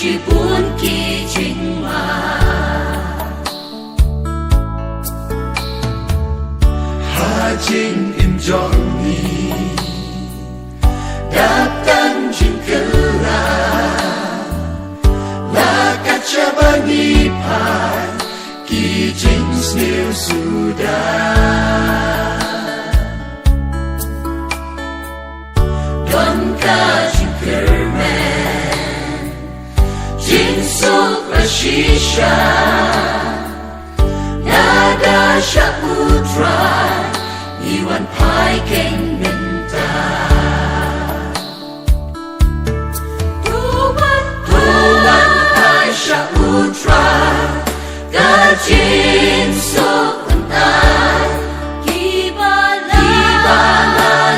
chỉ buồn kỳ trình mà Hà trình im chọn đi đáp tan trình cơ la kaca bani pai ki trình snail sudah Don ka trình kermen trình sok rashisha nada sha utra iwan pai keng minta Sha utra ga jin so kuntai kibala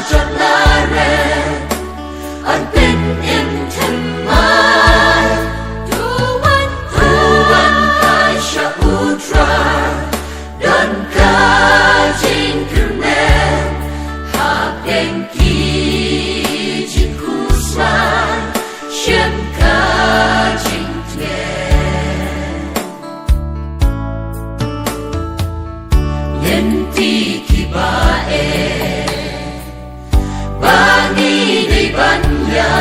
jot la re an pin im them mai tuan pai sha utra don ga jin kermen ha ben ki jin kusman shem ka jin Lenti kibae Bani ni banya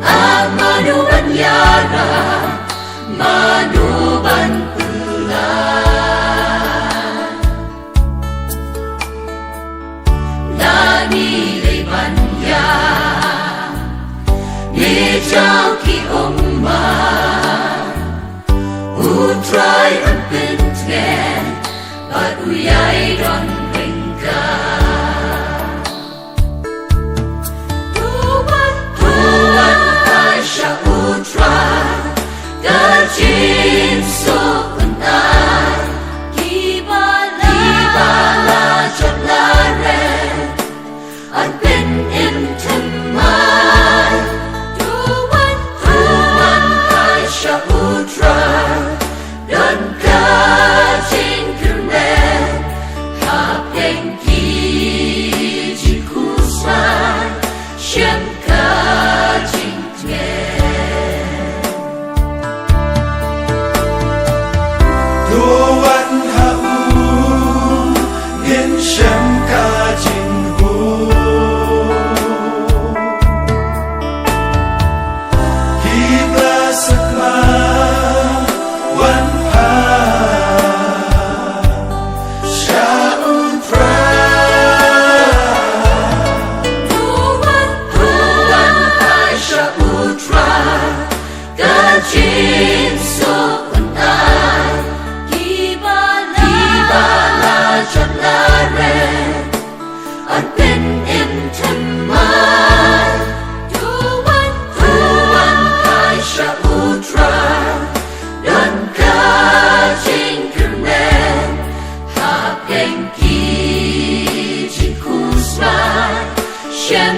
Amanu banyara Manu ban pula Lani ni banya Ni chao ki omma Utrai an pintgen But we I don't think Tuan Aisha Utra Gajin Sokunai Kibala Jot La Red An Pin Im Temai Tuan Aisha Utra Don Gajin Shem ka jing Tuan hau Yen shem ka jing hu Kibla sakma wan pa Sha utra Gajin Sokunai Kibala Jot La Red An Pin Im Temai Tuan Aisha Utra Don Gajin Kermen Ha Geng Ki Jin Kusman Shem